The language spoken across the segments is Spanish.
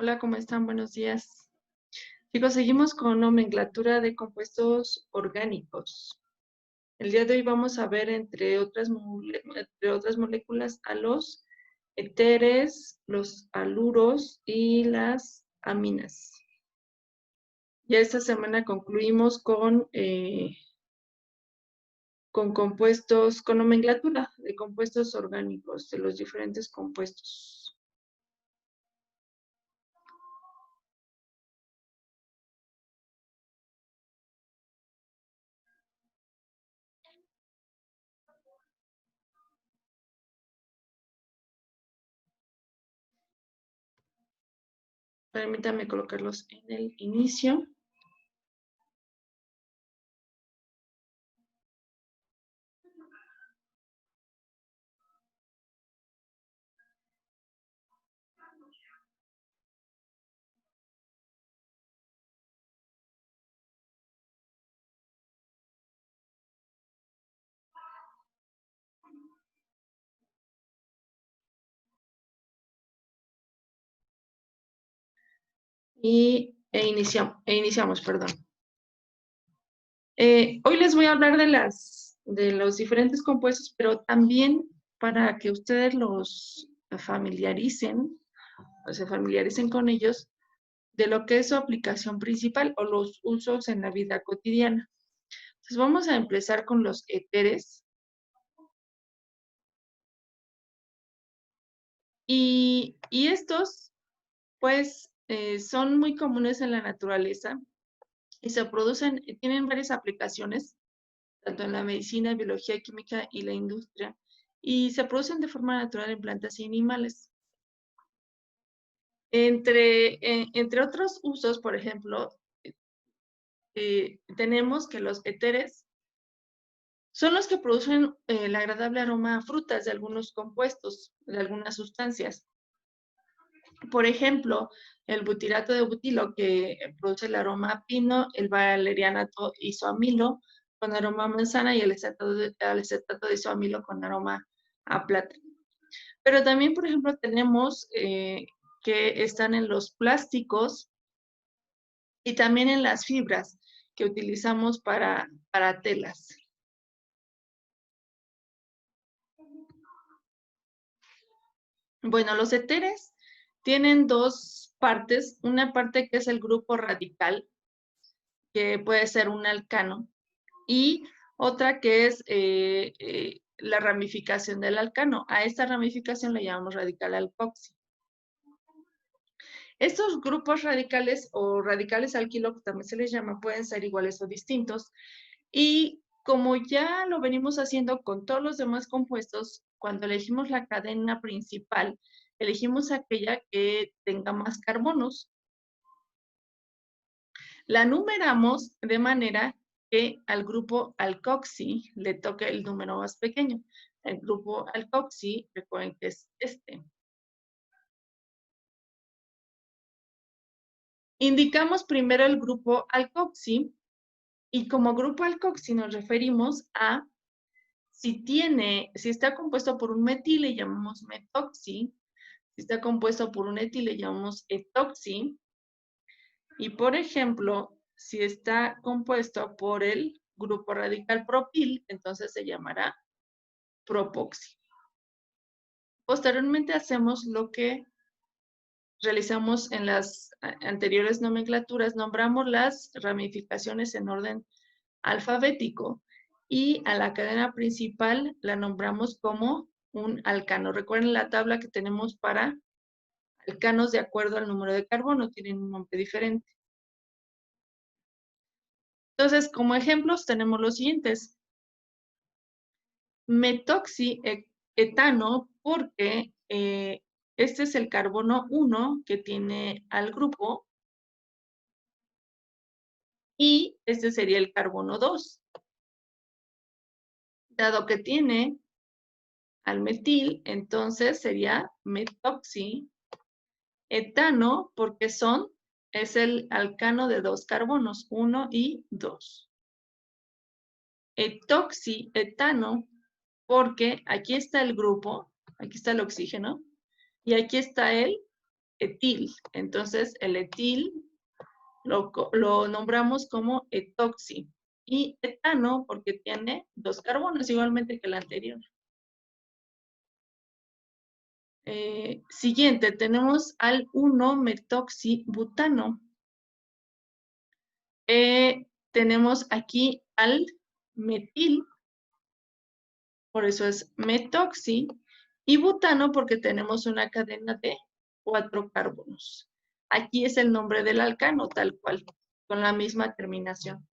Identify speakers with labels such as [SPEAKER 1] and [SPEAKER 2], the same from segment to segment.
[SPEAKER 1] Hola, ¿cómo están? Buenos días. Chicos, seguimos con nomenclatura de compuestos orgánicos. El día de hoy vamos a ver, entre otras moléculas, a los éteres, los aluros y las aminas. Ya esta semana concluimos con compuestos, con nomenclatura de compuestos orgánicos, de los diferentes compuestos. Permítanme colocarlos en el inicio. Iniciamos, perdón. Hoy les voy a hablar de los diferentes compuestos, pero también para que ustedes los familiaricen, o se familiaricen con ellos, de lo que es su aplicación principal o los usos en la vida cotidiana. Entonces vamos a empezar con los éteres. Y estos, pues, son muy comunes en la naturaleza y se producen, tienen varias aplicaciones tanto en la medicina, biología, química y la industria, y se producen de forma natural en plantas y animales. Entre otros usos, por ejemplo, tenemos que los éteres son los que producen el agradable aroma a frutas de algunos compuestos, de algunas sustancias. Por ejemplo, el butirato de butilo, que produce el aroma a pino, el valerianato isoamilo con aroma a manzana y el acetato de isoamilo con aroma a plátano. Pero también, por ejemplo, tenemos que están en los plásticos y también en las fibras que utilizamos para telas. Bueno, los éteres tienen dos partes. Una parte que es el grupo radical, que puede ser un alcano, y otra que es la ramificación del alcano. A esta ramificación le llamamos radical alcoxi. Estos grupos radicales o radicales alquilo, que también se les llama, pueden ser iguales o distintos. Y como ya lo venimos haciendo con todos los demás compuestos, cuando elegimos la cadena principal, elegimos aquella que tenga más carbonos. La numeramos de manera que al grupo alcoxi le toque el número más pequeño. El grupo alcoxi, recuerden que es este. Indicamos primero el grupo alcoxi y como grupo alcoxi nos referimos a si está compuesto por un metil, le llamamos metoxi. Si está compuesto por un etil, le llamamos etoxi. Y por ejemplo, si está compuesto por el grupo radical propil, entonces se llamará propoxi. Posteriormente hacemos lo que realizamos en las anteriores nomenclaturas, nombramos las ramificaciones en orden alfabético y a la cadena principal la nombramos como un alcano. Recuerden la tabla que tenemos para alcanos de acuerdo al número de carbono, tienen un nombre diferente. Entonces, como ejemplos tenemos los siguientes. Metoxietano, porque este es el carbono 1 que tiene al grupo y este sería el carbono 2. Dado que tiene al metil, entonces sería metoxietano, porque es el alcano de dos carbonos, 1 y 2. Etoxietano, porque aquí está el grupo, aquí está el oxígeno, y aquí está el etil. Entonces, el etil lo nombramos como etoxi. Y etano porque tiene 2 carbonos, igualmente que el anterior. Siguiente, tenemos al 1-metoxibutano. Tenemos aquí al metil, por eso es metoxi, y butano porque tenemos una cadena de 4 carbonos. Aquí es el nombre del alcano, tal cual, con la misma terminación.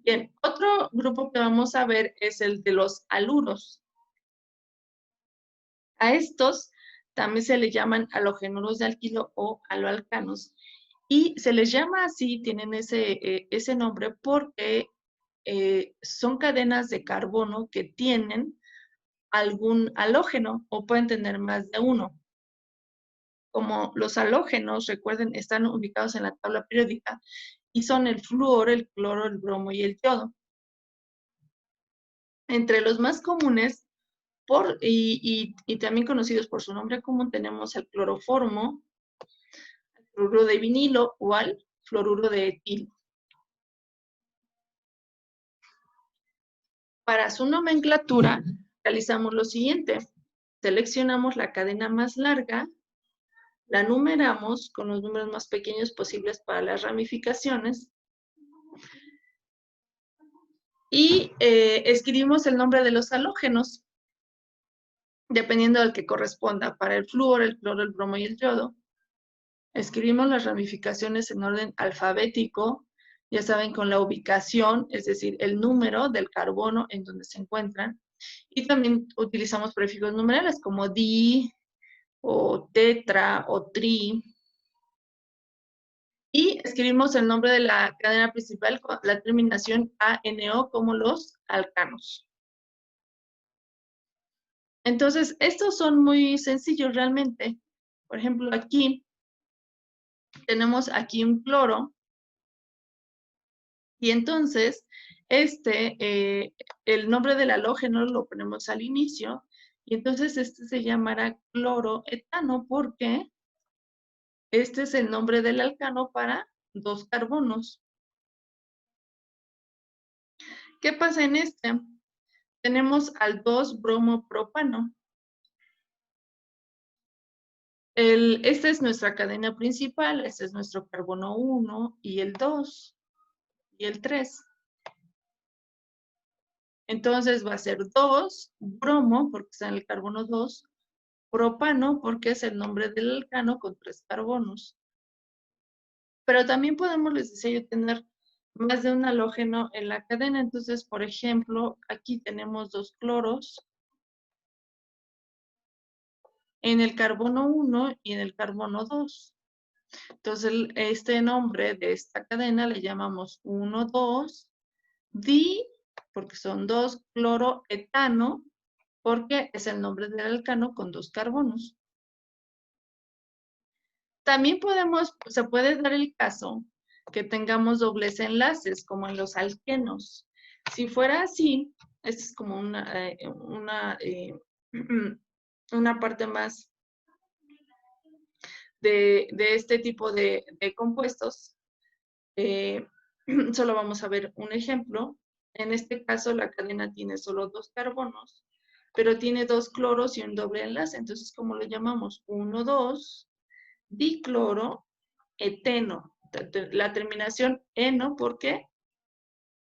[SPEAKER 1] Bien, otro grupo que vamos a ver es el de los aluros. A estos también se les llaman halogenuros de alquilo o haloalcanos. Y se les llama así, tienen ese nombre porque son cadenas de carbono que tienen algún halógeno o pueden tener más de uno. Como los halógenos, recuerden, están ubicados en la tabla periódica y son el flúor, el cloro, el bromo y el yodo. Entre los más comunes y también conocidos por su nombre común tenemos el cloroformo, el fluoruro de vinilo o al fluoruro de etil. Para su nomenclatura, realizamos lo siguiente. Seleccionamos la cadena más larga, la numeramos con los números más pequeños posibles para las ramificaciones y escribimos el nombre de los halógenos, dependiendo del que corresponda. Para el flúor, el cloro, el bromo y el yodo, escribimos las ramificaciones en orden alfabético, ya saben, con la ubicación, es decir, el número del carbono en donde se encuentran. Y también utilizamos prefijos numerales como di, o tetra, o tri. Y escribimos el nombre de la cadena principal con la terminación ANO como los alcanos. Entonces, estos son muy sencillos realmente. Por ejemplo, aquí tenemos aquí un cloro. Y entonces, el nombre del halógeno lo ponemos al inicio. Y entonces este se llamará cloroetano porque este es el nombre del alcano para 2 carbonos. ¿Qué pasa en este? Tenemos al 2-bromopropano. Esta es nuestra cadena principal, este es nuestro carbono 1 y el 2 y el 3. Entonces va a ser 2-bromo, porque está en el carbono 2, propano, porque es el nombre del alcano con 3 carbonos. Pero también podemos, les decía yo, tener más de un halógeno en la cadena. Entonces, por ejemplo, aquí tenemos 2 cloros en el carbono 1 y en el carbono 2. Entonces, este nombre de esta cadena le llamamos 1,2-di, porque son 2 cloroetano, porque es el nombre del alcano con 2 carbonos. También se puede dar el caso que tengamos dobles enlaces, como en los alquenos. Si fuera así, esta es como una parte más de este tipo de compuestos. Solo vamos a ver un ejemplo. En este caso, la cadena tiene solo 2 carbonos, pero tiene 2 cloros y un doble enlace. Entonces, ¿cómo lo llamamos? 1,2 dicloro eteno. La terminación eno, ¿por qué?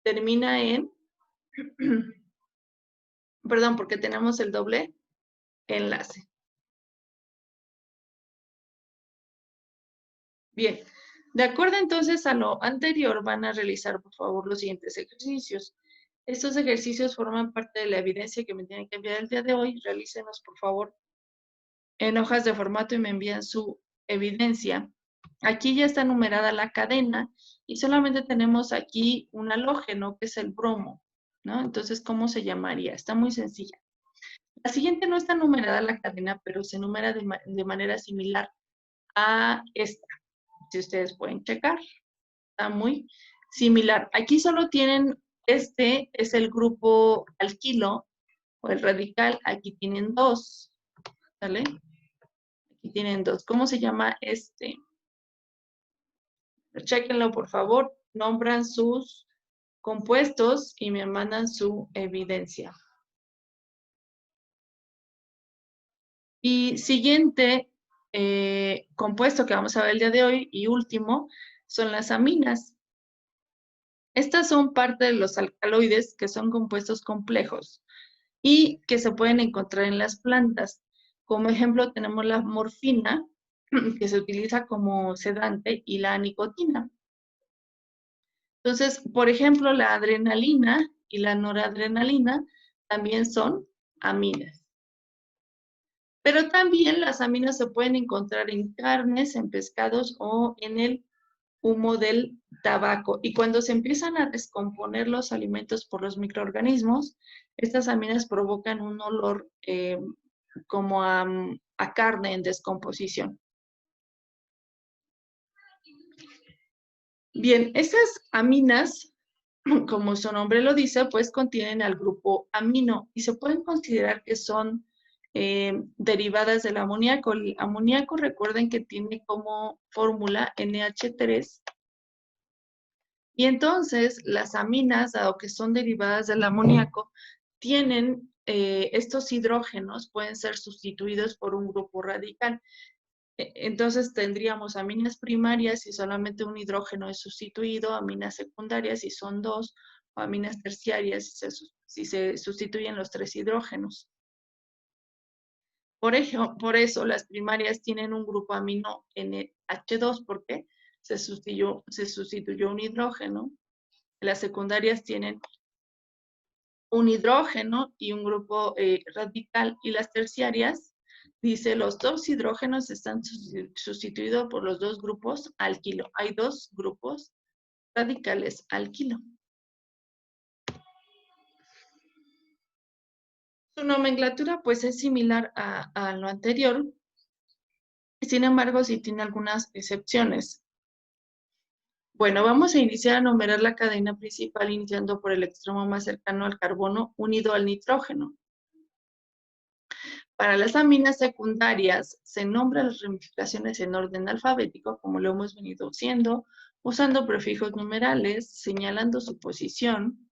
[SPEAKER 1] Termina en, perdón, porque tenemos el doble enlace. Bien, de acuerdo entonces a lo anterior, van a realizar, por favor, los siguientes ejercicios. Estos ejercicios forman parte de la evidencia que me tienen que enviar el día de hoy. Realícenos, por favor, en hojas de formato y me envían su evidencia. Aquí ya está numerada la cadena y solamente tenemos aquí un halógeno, que es el bromo, ¿no? Entonces, ¿cómo se llamaría? Está muy sencilla. La siguiente no está numerada la cadena, pero se numera de manera similar a esta. Si ustedes pueden checar, está muy similar. Aquí solo tienen, este es el grupo alquilo o el radical, aquí tienen 2, ¿vale? Aquí tienen 2. ¿Cómo se llama este? Chéquenlo, por favor. Nombran sus compuestos y me mandan su evidencia. Y siguiente compuesto que vamos a ver el día de hoy y último son las aminas. Estas son parte de los alcaloides, que son compuestos complejos y que se pueden encontrar en las plantas. Como ejemplo tenemos la morfina, que se utiliza como sedante, y la nicotina. Entonces, por ejemplo, la adrenalina y la noradrenalina también son aminas. Pero también las aminas se pueden encontrar en carnes, en pescados o en el humo del tabaco. Y cuando se empiezan a descomponer los alimentos por los microorganismos, estas aminas provocan un olor como a carne en descomposición. Bien, estas aminas, como su nombre lo dice, pues contienen al grupo amino y se pueden considerar que son derivadas del amoníaco. El amoníaco, recuerden que tiene como fórmula NH3. Y entonces las aminas, dado que son derivadas del amoníaco, tienen estos hidrógenos, pueden ser sustituidos por un grupo radical. Entonces tendríamos aminas primarias si solamente un hidrógeno es sustituido, aminas secundarias si son 2, o aminas terciarias si se sustituyen los 3 hidrógenos. Por eso las primarias tienen un grupo amino NH2 porque se sustituyó un hidrógeno. Las secundarias tienen un hidrógeno y un grupo radical, y las terciarias, dice, los 2 hidrógenos están sustituidos por los 2 grupos alquilo. Hay 2 grupos radicales alquilo. Su nomenclatura pues es similar a lo anterior, sin embargo sí tiene algunas excepciones. Bueno, vamos a iniciar a numerar la cadena principal iniciando por el extremo más cercano al carbono unido al nitrógeno. Para las aminas secundarias se nombran las ramificaciones en orden alfabético, como lo hemos venido haciendo, usando prefijos numerales, señalando su posición.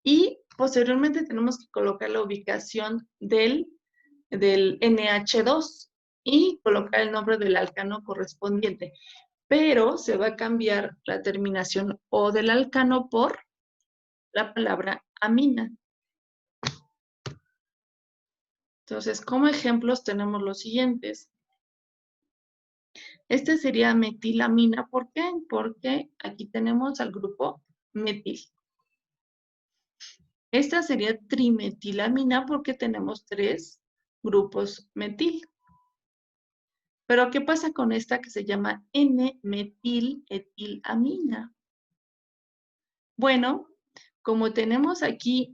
[SPEAKER 1] Y posteriormente tenemos que colocar la ubicación del NH2 y colocar el nombre del alcano correspondiente. Pero se va a cambiar la terminación O del alcano por la palabra amina. Entonces, como ejemplos tenemos los siguientes. Este sería metilamina. ¿Por qué? Porque aquí tenemos al grupo metil. Esta sería trimetilamina porque tenemos 3 grupos metil. Pero ¿qué pasa con esta que se llama N-metiletilamina? Bueno, como tenemos aquí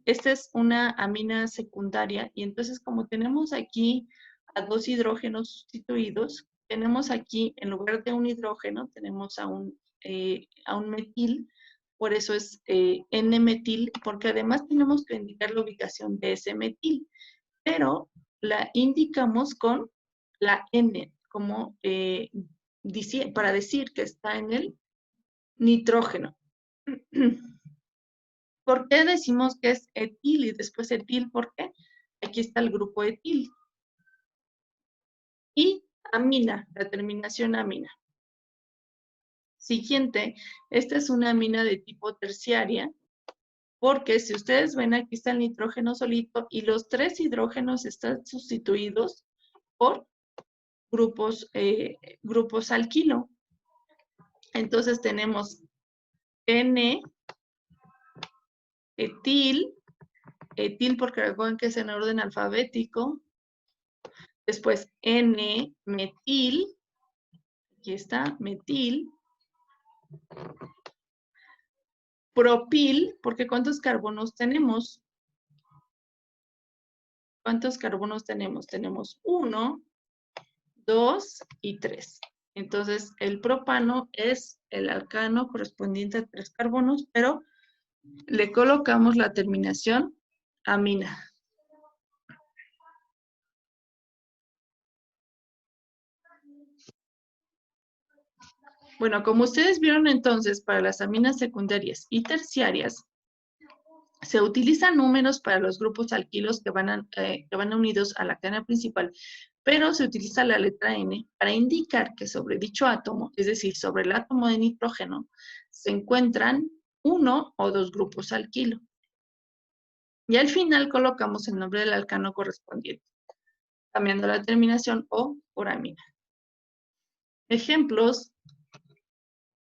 [SPEAKER 1] esta es una amina secundaria, y entonces como tenemos aquí a 2 hidrógenos sustituidos, tenemos aquí, en lugar de un hidrógeno, tenemos a un metil, por eso es N-metil, porque además tenemos que indicar la ubicación de ese metil, pero la indicamos con la N, como para decir que está en el nitrógeno. ¿Por qué decimos que es etil y después etil? Porque aquí está el grupo etil. Y amina, la terminación amina. Siguiente, esta es una amina de tipo terciaria, porque si ustedes ven, aquí está el nitrógeno solito y los 3 hidrógenos están sustituidos por grupos alquilo. Entonces tenemos N, etil porque recuerden que es en orden alfabético. Después N-metil, aquí está, metil. Propil, porque ¿cuántos carbonos tenemos? ¿Cuántos carbonos tenemos? Tenemos 1, 2 y 3. Entonces, el propano es el alcano correspondiente a 3 carbonos, pero le colocamos la terminación amina. Bueno, como ustedes vieron entonces, para las aminas secundarias y terciarias, se utilizan números para los grupos alquilos que van unidos a la cadena principal, pero se utiliza la letra N para indicar que sobre dicho átomo, es decir, sobre el átomo de nitrógeno, se encuentran uno o dos grupos alquilo. Y al final colocamos el nombre del alcano correspondiente, cambiando la terminación O por amina. Ejemplos.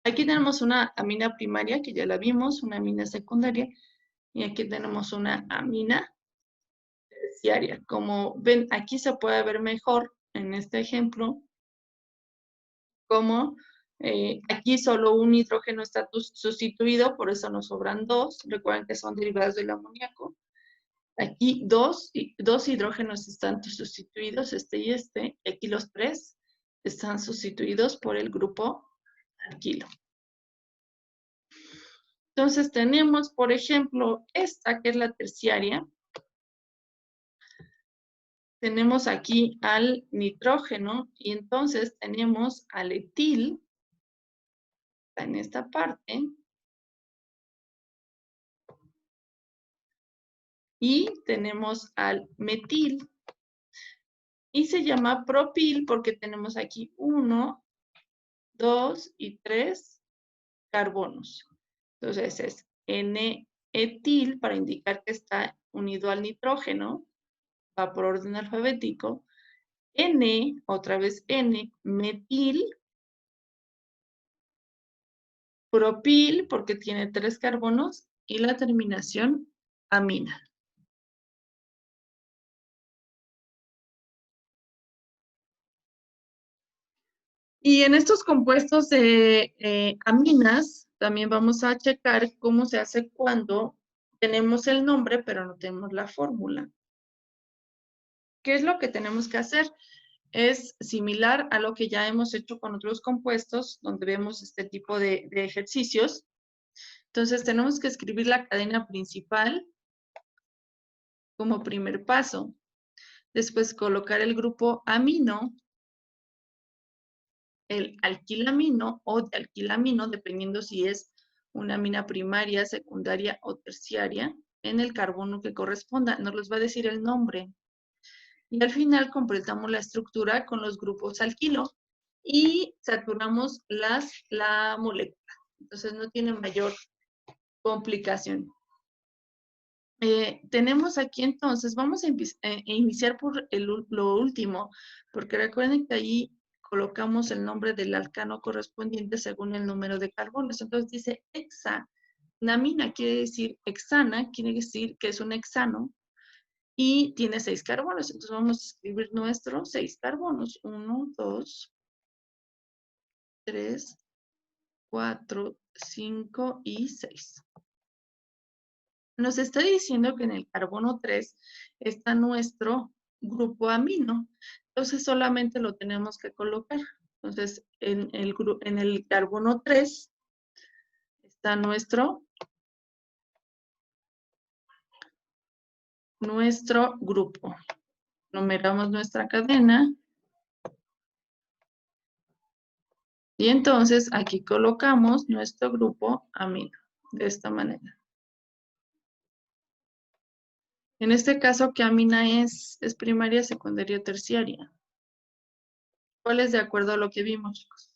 [SPEAKER 1] Aquí tenemos una amina primaria, que ya la vimos, una amina secundaria, y aquí tenemos una amina terciaria. Como ven, aquí se puede ver mejor en este ejemplo, como aquí solo un nitrógeno está sustituido, por eso nos sobran dos. Recuerden que son derivados del amoníaco. Aquí dos hidrógenos están sustituidos, este y este. Y aquí los tres están sustituidos por el grupo alquilo. Entonces tenemos, por ejemplo, esta que es la terciaria. Tenemos aquí al nitrógeno y entonces tenemos al etil en esta parte. Y tenemos al metil. Y se llama propil porque tenemos aquí 1, 2 y 3 carbonos. Entonces es N-etil para indicar que está unido al nitrógeno. Va por orden alfabético. N, otra vez N, metil. Propil porque tiene 3 carbonos. Y la terminación amina. Y en estos compuestos de aminas, también vamos a checar cómo se hace cuando tenemos el nombre, pero no tenemos la fórmula. ¿Qué es lo que tenemos que hacer? Es similar a lo que ya hemos hecho con otros compuestos, donde vemos este tipo de ejercicios. Entonces, tenemos que escribir la cadena principal como primer paso. Después, colocar el grupo amino, el alquilamino o de alquilamino, dependiendo si es una amina primaria, secundaria o terciaria, en el carbono que corresponda. Nos los va a decir el nombre. Y al final completamos la estructura con los grupos alquilo y saturamos la molécula. Entonces no tiene mayor complicación. Tenemos aquí entonces, vamos a iniciar por lo último, porque recuerden que ahí colocamos el nombre del alcano correspondiente según el número de carbonos. Entonces dice hexanamina, quiere decir hexana, quiere decir que es un hexano y tiene 6 carbonos. Entonces vamos a escribir nuestros 6 carbonos. 1, 2, 3, 4, 5 y 6. Nos está diciendo que en el carbono 3 está nuestro grupo amino. Entonces solamente lo tenemos que colocar. Entonces en el carbono 3 está nuestro grupo. Numeramos nuestra cadena. Y entonces aquí colocamos nuestro grupo amino. De esta manera. En este caso, ¿qué amina es? ¿Es primaria, secundaria o terciaria? ¿Cuál es de acuerdo a lo que vimos, chicos?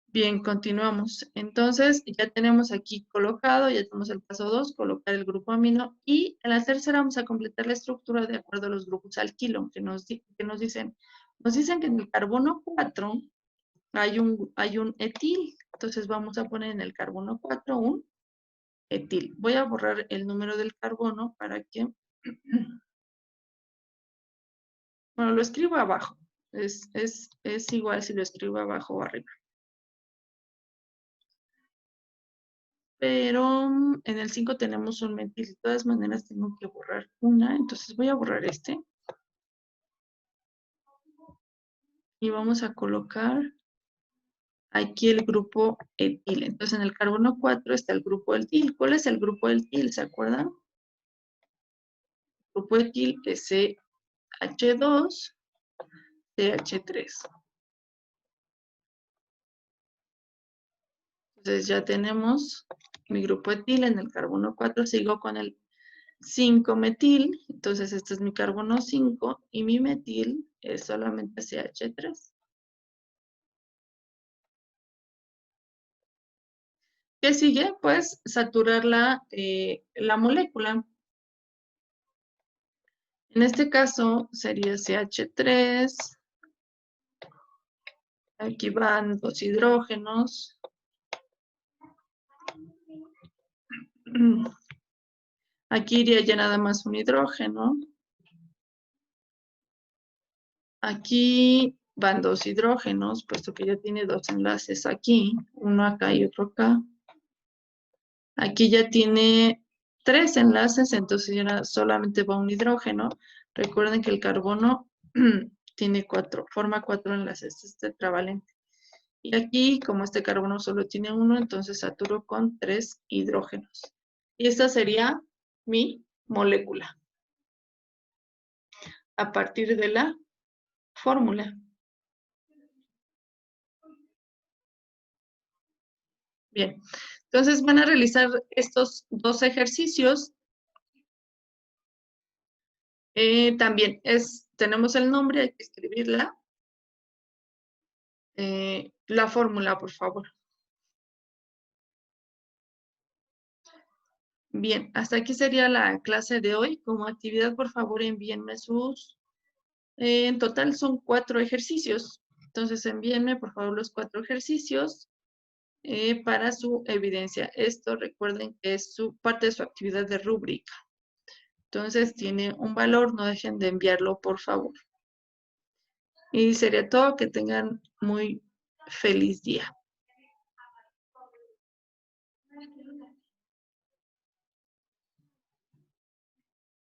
[SPEAKER 1] Bien, continuamos. Entonces, ya tenemos aquí colocado, ya tenemos el paso 2, colocar el grupo amino. Y en la tercera vamos a completar la estructura de acuerdo a los grupos alquilo, que nos dicen. Nos dicen que en el carbono 4 hay un etil. Entonces, vamos a poner en el carbono 4 un etil. Voy a borrar el número del carbono para que... Bueno, lo escribo abajo. Es igual si lo escribo abajo o arriba. Pero en el 5 tenemos un metil. De todas maneras tengo que borrar una. Entonces voy a borrar este. Y vamos a colocar aquí el grupo etil. Entonces, en el carbono 4 está el grupo etil. ¿Cuál es el grupo etil? ¿Se acuerdan? El grupo etil es CH2, CH3. Entonces, ya tenemos mi grupo etil en el carbono 4. Sigo con el 5-metil. Entonces, este es mi carbono 5 y mi metil es solamente CH3. ¿Qué sigue? Pues saturar la molécula. En este caso sería CH3. Aquí van 2 hidrógenos. Aquí iría ya nada más un hidrógeno. Aquí van 2 hidrógenos, puesto que ya tiene 2 enlaces aquí. Uno acá y otro acá. Aquí ya tiene 3 enlaces, entonces ya solamente va un hidrógeno. Recuerden que el carbono tiene forma 4 enlaces, es tetravalente. Y aquí, como este carbono solo tiene uno, entonces saturo con 3 hidrógenos. Y esta sería mi molécula a partir de la fórmula. Bien, entonces van a realizar estos 2 ejercicios. También tenemos el nombre, hay que escribirla. La fórmula, por favor. Bien, hasta aquí sería la clase de hoy. Como actividad, por favor, envíenme sus... en total son 4 ejercicios. Entonces, envíenme, por favor, los 4 ejercicios para su evidencia. Esto, recuerden que es parte de su actividad de rúbrica. Entonces, tiene un valor, no dejen de enviarlo, por favor. Y sería todo. Que tengan muy feliz día.